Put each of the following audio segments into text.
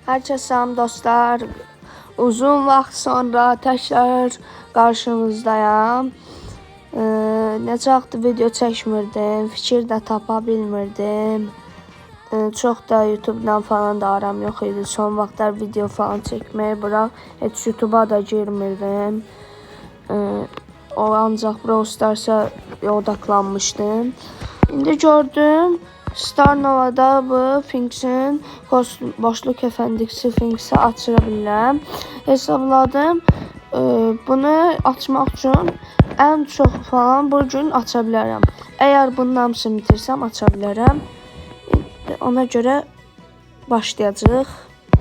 Herkese selam dostlar. Uzun vaxt sonra təkrar qarşınızdayım. Necə vaxtdır video çəkmirdim, fikir də tapa bilmirdim. Çox da YouTube-dan falan da aram yox idi. Son vaxtlar video falan çəkməyə bırak, heç YouTube-a da girmirdim. O ancaq Brawl Stars'a odaklanmışdım. İndi gördüm. Star Nova'da bu Finks'in boşluq efendisi Finks'i açıra bilirəm. Hesabladım. Bunu açmaq üçün ən çox falan bugün aça bilərəm. Əgər bunun hamısını bitirsəm aça bilərəm. Ona görə başlayacağıq.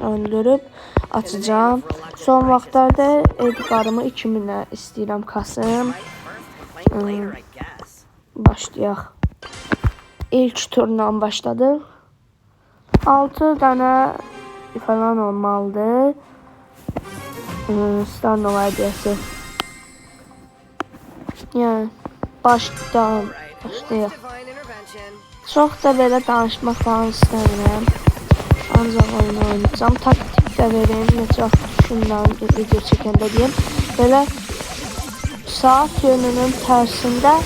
Öldürüb açacağım. Son vaxtlarda Edgar'ımı 2000'ə istəyirəm kasım. Başlayaq. İlk turdan başladı. 6 tane falan olmalıdır. Star Nova hediyesi. Yani başlayaq. Çox da belə danışmaq falan istəmirəm. Ancaq oyunu oynayacağım. Taktik də verim. Necə düşündən video çəkəndə deyim. Belə saat yönünün tərsində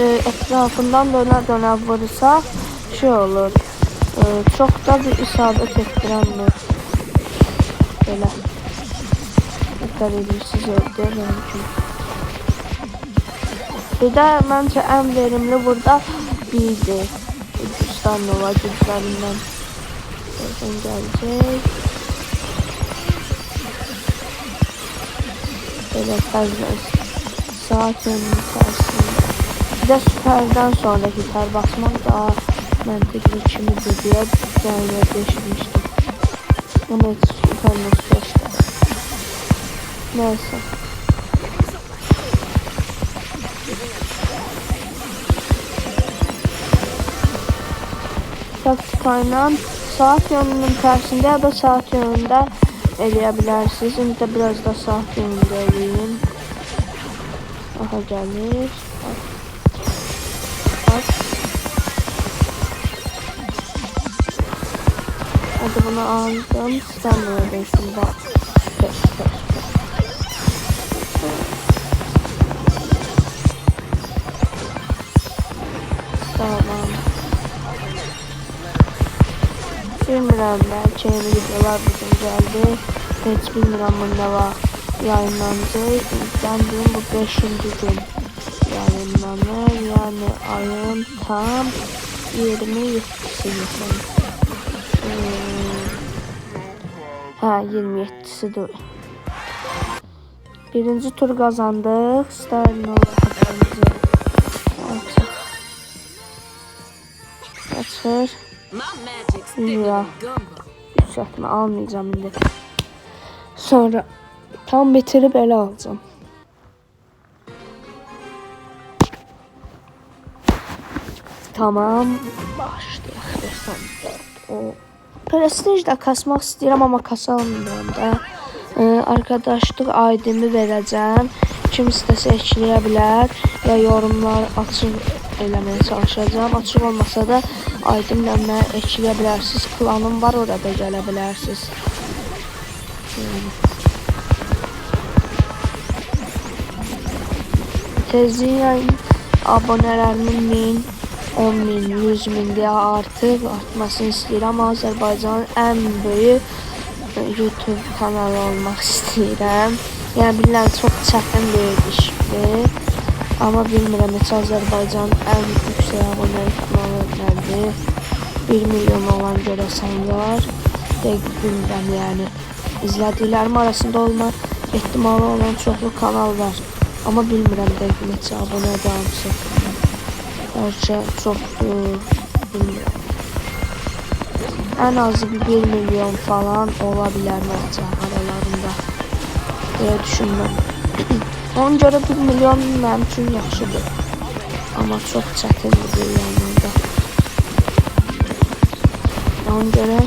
etrafından dönə vurursaq şey olur. Çox da bir isabət etdirənmir. Belə. Dikkat edirsiniz öldü mənim üçün. Bir də məncə ən verimli burada birdir. Star Nova güclərindən. Oradan gələcək. Belə təzməz. Saat yönünün tərsində. Bir də süperdən sonra hiper basmaq daha məntiqli kimidir deyə yayınlarda eşitmişdim. Ama heç süperlə süper. Neyse. Taktikayla saat yönünün tersinde ya da saat yönünde eləyə bilərsiniz. İndi də biraz da saat yönündə eləyim. Aha gəlir. Hadi bunu aldım. İstemiyor değilsin bak. Tamam. Bilmirəm belki yeni videolar bugün geldi. Hiç bilmirəm bunda var. Yayınlanacak. Ben diyeyim bu 5. gün yayınlanır. Yani ayın tam 27'si mesela. Ha 27'sidir. Birinci tur kazandık. Star Nova hakkımızı açır. Ya yükseltme almayacağım indi. Sonra tam bitirip ele alacağım. Tamam başlayaq. O prestijdə kasmaq istəyirəm amma kasamıyorum da. Arkadaşlıq aidimi verəcəm. Kim istəsə ekləyə bilər ya yorumlar açıq eləməyə çalışacağım. Açıq olmasa da aidimlə mənə ekləyə bilərsiniz. Klanım var, orada gələ bilərsiniz. Tezliklə abonələrimin 10.000, 100.000 diye artıq artmasını istəyirəm. Azərbaycanın ən böyük YouTube kanalı olmaq istəyirəm. Yəni bilirəm çox çətin bir işdir. Amma bilmirəm heç Azərbaycanın ən yüksək abonelik kanalı nədir? 1 milyon olan görəsən var. Dəqiq bilmirəm yəni. İzlədiklərim arasında olma ehtimalı olan çoxlu kanal var. Amma bilmirəm dəqiq neçə abunə damısı. Bəlkə çoxdur, bilmirəm. Ən azı 1 milyon falan ola bilər məncə aralarında deyə düşünürəm. Ona görə 1 milyon mənim üçün yaxşıdır. Amma çox çətindir bir yanında. Ona görə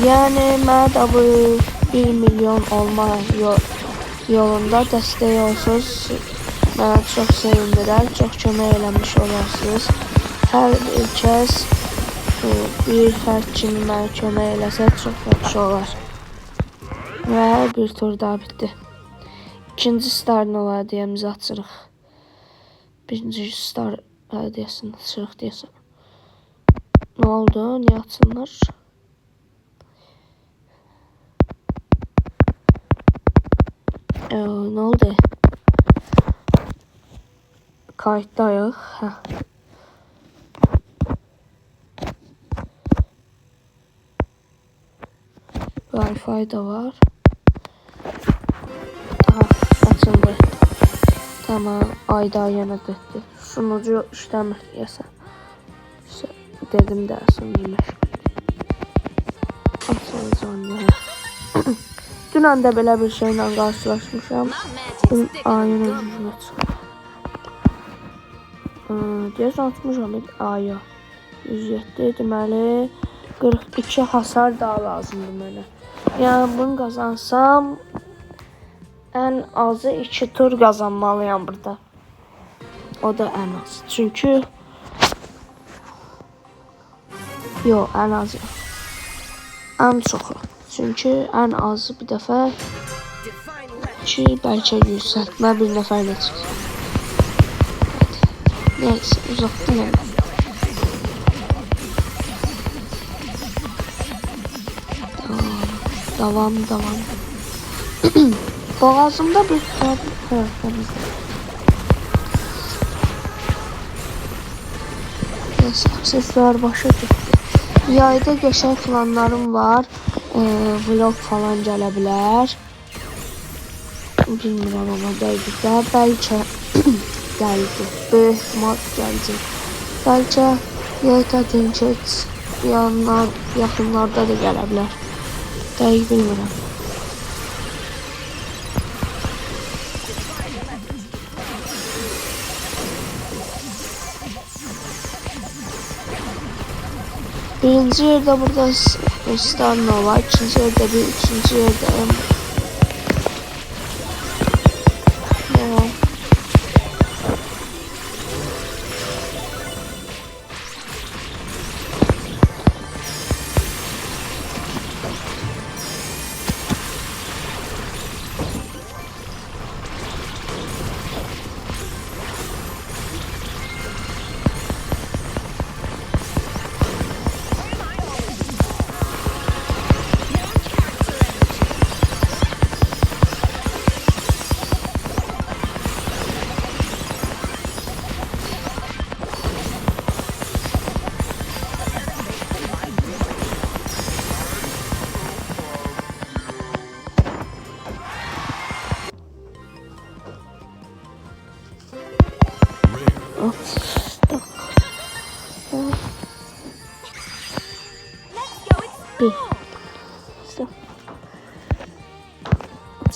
yəni mənə də bu 1 milyon olma yolunda dəstək olsunuz. Mənə çox sevindirər, çox kömək eləmiş olarsınız. Hər kəs bir xərçini mənə kömək eləsə çox yaxşı olar. Və bir tur daha bitdi. İkinci star nova hediyemizi açırıq. Birinci star hediyesini açırıq deyəsən. Ne oldu? Niye açsınlar? Ne oldu? Kayıttayıq. Wi-Fi da var. Aha, açıldı. Tamam, ayda yana getdi. Sunucu işləmir deyəsən. Dedim də sunucu açılacaq. Dünən də belə bir şeylə qarşılaşmışam. Ayın özünə çıxır. Deyəsən açmışam. Aya 107 deməli 42 hasar daha lazımdır mənə. Yəni bunu qazansam ən azı 2 tur qazanmalıyam burada. O da ən az. Çünki yox, ən azı. Ən çoxu. Çünki ən azı bir dəfə 2, bəlkə 100 bir nəfərlə çıxır. Neyse, uzatdım onu. Devam. Boğazımda bir aksesuar başa gitti. Yayda geçen planlarım var. Vlog falan gələ bilər. Bilmirəm ama dəqiqdə. Bəlkə gəldi. Böyük ihtimal gələcək. Bəlkə Yayda Dinket yaxınlarda da gələ bilər. Dəqiq bilmirəm. Birinci yerde burada Star Nova, ikinci yerde bir, üçüncü yerde bir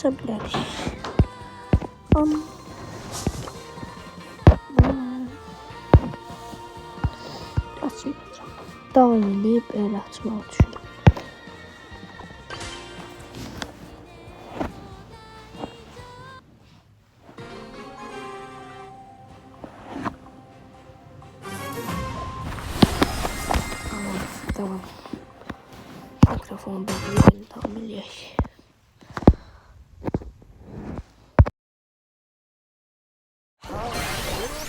açabiliriz. Açmayacağım. Devam edip öyle açmayı düşünüyorum. Tamam. Mikrofonu bağlayalım, tamam eləyək.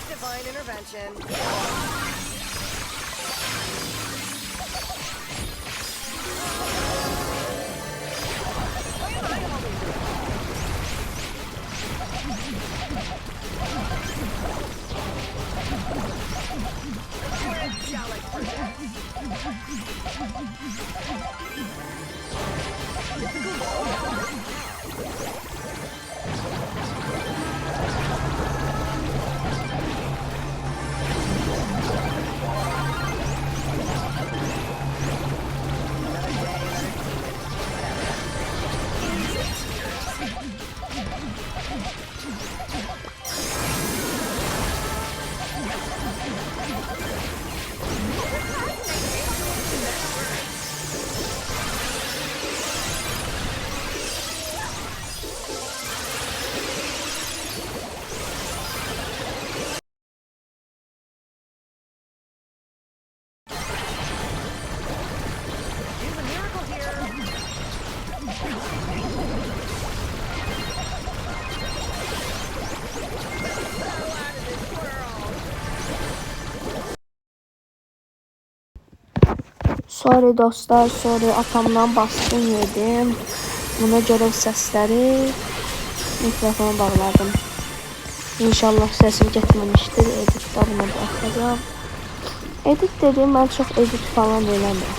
Divine intervention. Sorry dostlar, sorry atamdan baskın yedim. Buna göre səsləri mikrofona bağladım. İnşallah səsim getməmişdir. Editdə buna baxacağım. Edit dediğim ben çok edit falan eləmirəm.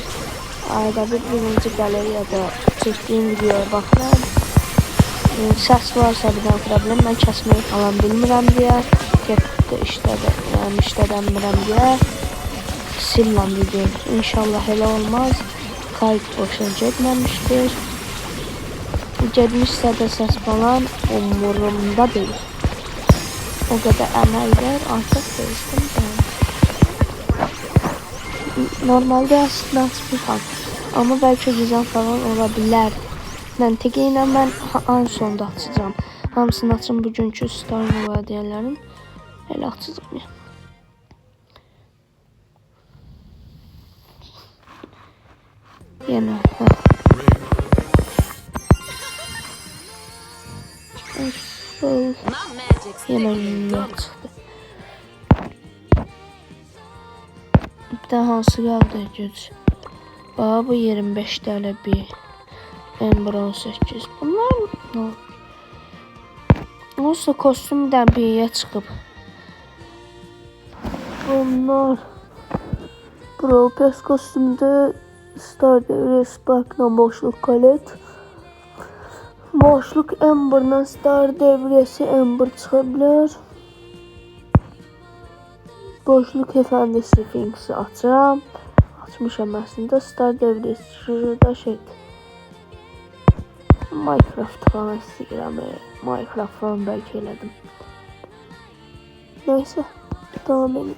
Ayda birinci galeriyada çəkdiyim videoya baxıram. Səs varsa bir dənə problem, mən kəsməyi falan bilmirəm deyə, getdi işlədəmirəm deyə silməm video. İnşallah elə olmaz. Kayıt boşa getməmişdir. Getmişsə də səs falan umurumda deyil. O kadar əməklər artıq değişdim ben. Normalde aslında açmışam. Ama belki güzel falan olabilir. Məntiqi ilə mən en sonda açacağım. Hamısını açım bugünkü Star Nova deyənlərin. Elə açacağım ya. Yenə. Yenə çıxdı. Bir de hansı geldi güc? Baba bu 25 TL bir. Ember 18. Bunlar ne? Olsa kostümden bir yere çıkıp. Bunlar Pro Pass kostümde Star Devre Spark'la boşluk kalet. Boşluk Ember'dan Star Devresi Ember çıkabilir. Boşluk Efendisi Sphinx'i açacağım. Açmışam aslında. Star Devresi şurada şeydir. Minecraft falan istəyirəm. Minecraft falan belki elədim. Neyse. Devam edelim.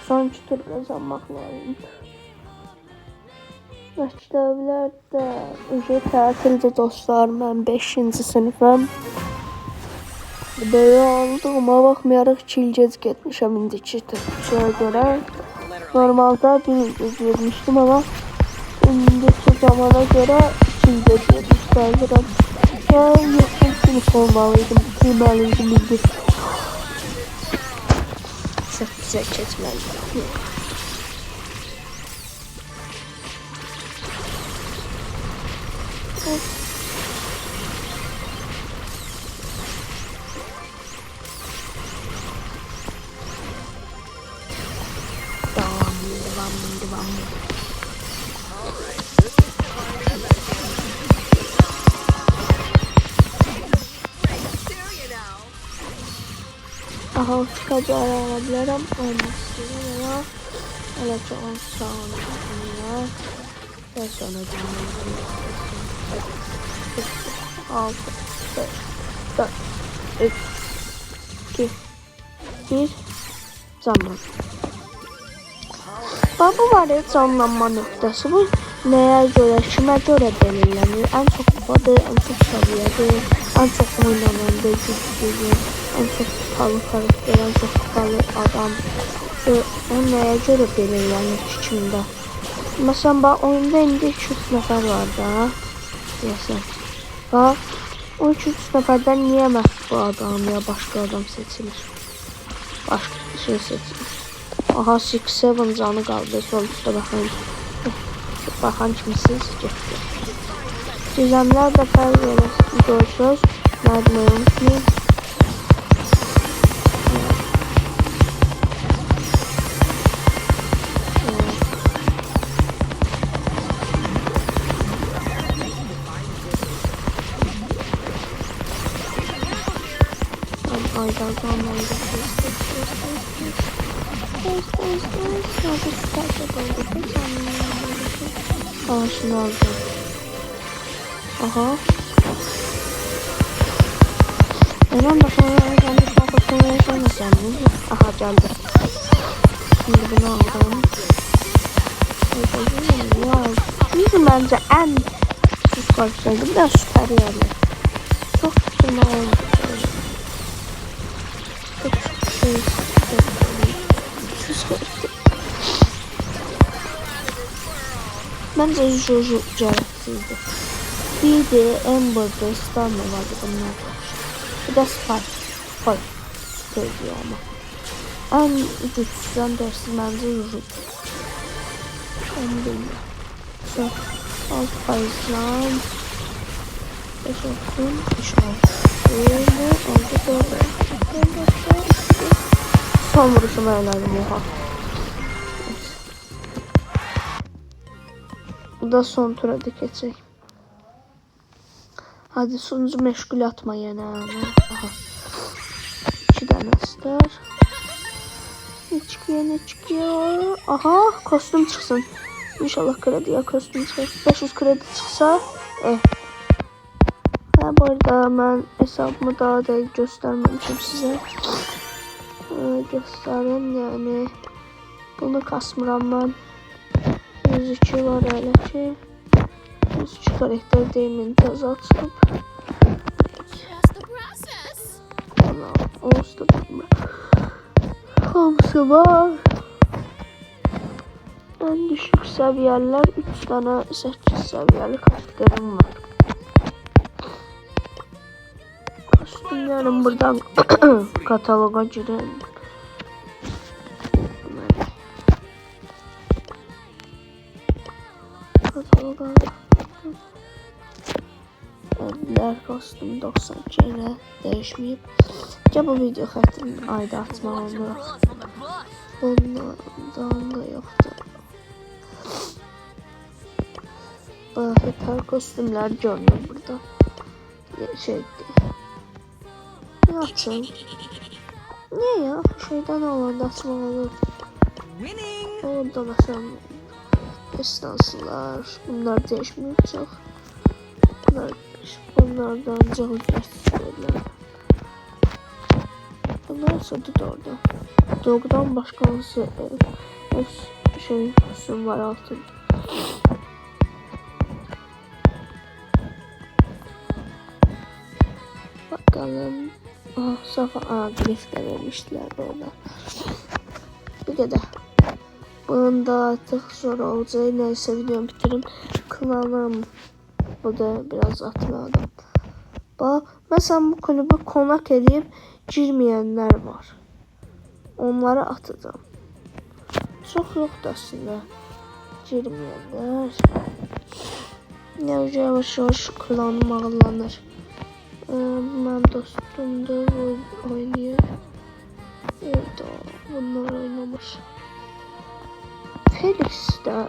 Sonuncu turda zanmaq lazım. Məktəblərdə tətildə dostlar, mən 5-ci sinifəm. Böyle olduğuma baxmayaraq 2 il gec getmişəm indiki təhsilə görə. Normalda 1 il gec getmişdim ama indiki zamana göre 2 il gec getmiş sayılırım. Yani 7 sinif olmalıydım, bitirməliydim indi. 8'e keçməliydim. Devam. Aha çıkacı alabilirim. Olmasın ama öyle çok sağlıklı. Ve sonra canlı 6 5 4 3 2 1 zaman. Bu var ya canlanma noktası. Bu neye göre, kime göre belirlenir? En çok kupadır, en çok seviyedir, en çok oynanan güçlüdür, en çok kupalı karakter, en çok kupalı adam. O neye göre belirlenir ki kimdə? Mesela bak oyunda indi 2-3 nəfər var da. Deyəsən. Bak o 2-3 nəfərdən niyə məhz bu adam ya başka adam seçilir? Başka şey seçilir. Aha 6-7 canı kaldı. Sol üstte bakın. Bakan kimsiz gitti. Düzenler de fərq görürsünüz. Nereden unutmayın. Aa şunu alacağım. Aha. Ben de sonra yaşamayacağım. Aha geldi. Şimdi bunu aldım. Wow. Şimdi bence en süper şeydi. Bir de süper yerler. Çok güzel oldu. Bence Jojo cevapsızdı. Bir de Ember'da Star vardı bunlar. Bir de Spike söylüyor ama. En güçsüzden dersiz bence Jojo. Onu bilmiyorum. Son 6%'dan 5 olsun. 5 olsun. Öyle oldu. 4. Son vuruşumu elədim. Oha. Bu da son tura keçək. Hadi sonucu meşgul atma yine. Aha. 2 tane star. Ne çıkıyor? Aha, kostüm çıksın. İnşallah krediye kostüm çıkar. 500 kredi çıksa. Ha, bu arada ben hesabımı daha da göstermemişim size. Göstereyim yani. Bunu kasmıram ben. 102 var öyle ki. 103 karakter demin tez açıp. Olsun. Hamısı var. En düşük seviyeler 3 tane 8 seviyeli karakterim var. Kostümlerim buradan kataloga girin. Kataloga. Diğer kostüm 92 ile değişmeyip. Ya bu video xətrini ayda atmaq olmaz. Bundan da yoktu. Hiper kostümler görünür burada. Şeydi. Ne yapacağım? Niye ya? Şeyden olanda açmaq olur. Orada mesela estansılar. Bunlar değişmiyor çok. Bunlardan çok ücretsiz. Bunlar satı da orada. Doğudan başka olsa şey kostüm var altın. Bakalım. Safa grift de vermişler orada. Bir de bunun da artık zor olacağı neyse videomu bitirim. Klanım. Bu da biraz atlı adam. Mesela bu kulübe konak edip girmeyenler var. Onları atacağım. Çok yoktu aslında. Girmeyenler. Yavaş yavaş klanım ağırlanır. Ben dostumda oynuyor. Evet, bunlar oynamış. Felix de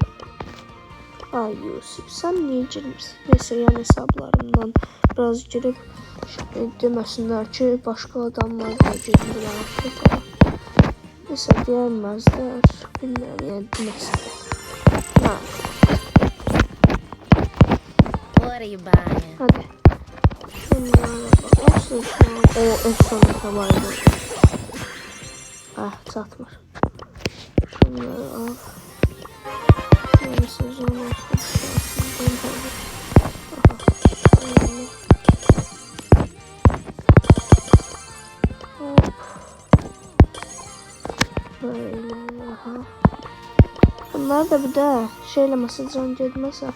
Yusuf, sen niye girmişsin? Neyse, yan hesablarımdan biraz girip demesinler ki başka adamlar da girdiler artık. Neyse, diyemezler. Bilmiyorum yani, demesinler. What are you buying? Hadi. Şunlara bak. Nasıl şu an? O efsane vardı. Satmır. Şunları al. Yani sezon olsun. Böyle. Bunlar da bir de şeyle mesaj göndermezse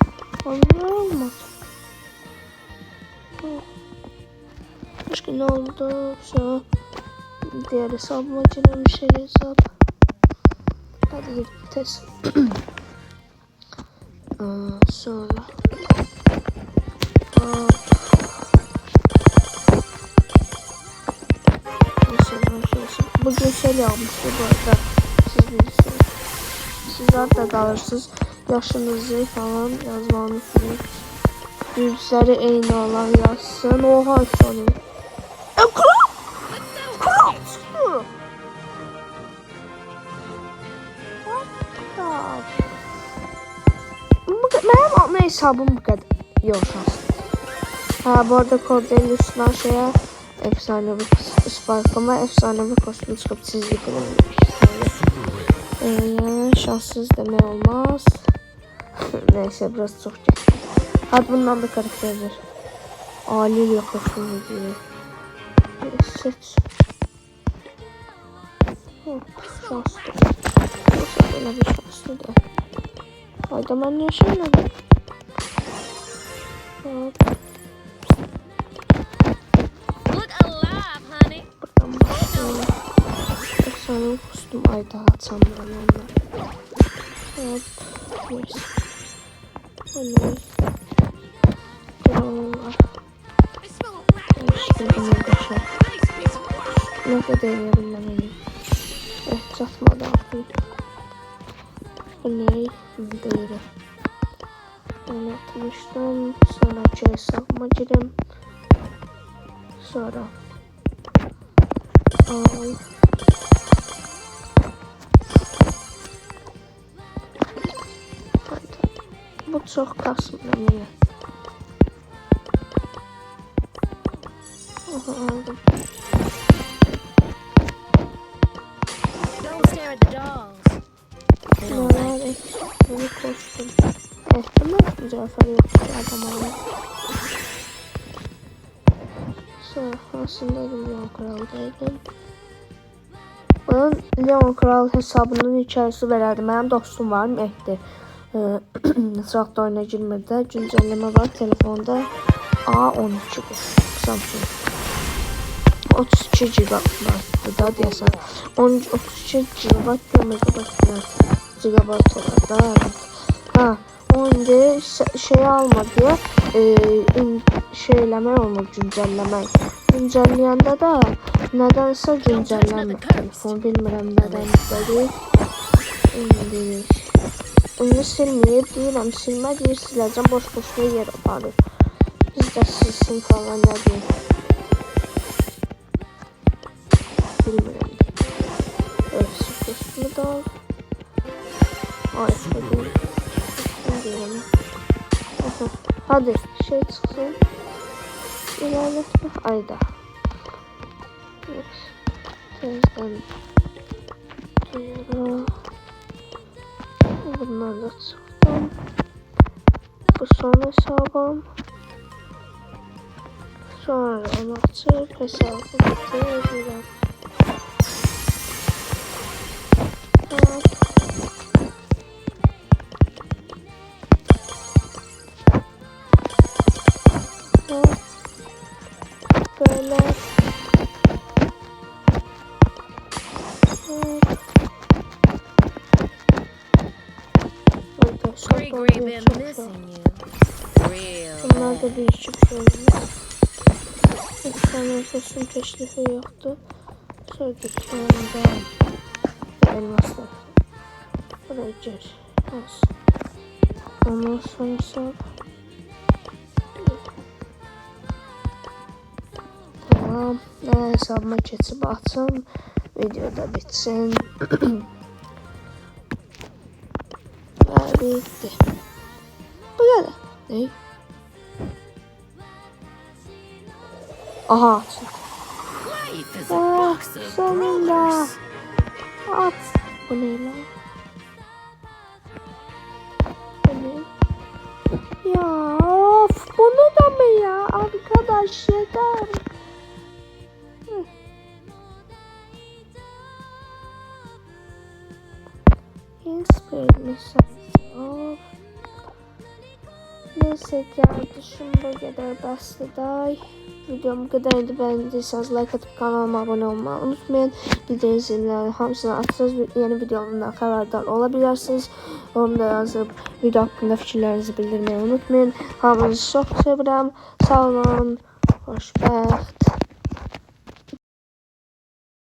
onlar olmaz. Başka ne oldu? Sonra diğer hesabıma girmiş şey hesap. Hadi gidip test. Sonra bugün şey yapmıştı bu arada, siz bilirsiniz. Sizler de kalırsınız, yaşınızı falan yazmanı unutmayın. Yüzleri eyni olan yazsın. Oha sonu. Kral çıktı. Benim hesabım bu kadar. Yok şans. Bu arada Cordelius'dan şeye efsane bir Spark'ıma efsane bir kostüm çıkıp çizgi yani şanssız deme olmaz. Neyse, biraz çok geç. Hadi bundan da karakterler. Ali yok kostüm diye. Seç. Şanslı. Böyle bir şanslı da. Hayda, ben yaşamadım. Look alive, honey. Buradan başlayalım. Efsane kostüm ayda atsam ben onunla. Neyse. Hani. Krallar. Şimdi arkadaşlar. Ne kadar deneyebilirim. Evet, çatmadı artık. Hani. Böyle. Anlatmıştım. Sonra hesabıma girelim. Sonra. Al. Bu çok kasmıyor. Aha, aldım. Don't stare at the dolls. They don't like Evet, bunu koştum. Evet, bunu mücevher yoktu adam aldım. Sonra aslındaydım, Leon Kral'daydım. Bunun Leon Kral hesabının hikayesi verirdi. Benim dostum var, Mehdi. Sırakta oyuna girmedi. Güncelleme var telefonda. A12'dir. Samsung. 32 GB da deyəsən. 32 GB megabayt olar da. Ha, onda şey alma diye şeyləmək olmur, güncəlləmək. Güncəlləyəndə də nədənsə güncəlləmir telefon, bilmirəm nədəndir. Onu silməyib, deyirəm, silmə deyir, siləcəm, boş-boşuna yer aparır. Biz də silsin falan, nə deyir. Bilmirəm. Öfsü kustumu da al. Ay, hadi. Bilmirəm. Hadi, şey çıxsın. İlerletme. Ayda. Tezden. Bundan da çıktım. Bu son hesabım. Sonra onu açıp hesabı bitiriyorum. Böyle. Gree been missing you. Real Bunlar da bir küçük şeyler. Bir tane sesin teşrifi yoktu. Söyledik yanında elmaslar. Buraya gir. Olsun. Ondan sonra hesap. Tamam. Hesabıma geçip atsam videoda bitsin. Bitti. Bu kadar. Ne? Aha açtı. life is a box of Sonunda. rollers. At. Bu ne lan? Bu ne? Ya of, bunu da mı ya? Arkadaş yeter. Inspired myself. Neyse kardeşim, bu kadar bastı. Videom bu kadardı. Beğendiyseniz like atıp kanalıma abone olmayı unutmayın. Bildiğiniz zilleri hamısını atsanız yeni videomdan haberdar olabilirsiniz. Onu da yazıp video hakkında fikirlerinizi bildirmeyi unutmayın. Hamınızı çok seviyorum. Sağ olun. Xoşbəxt.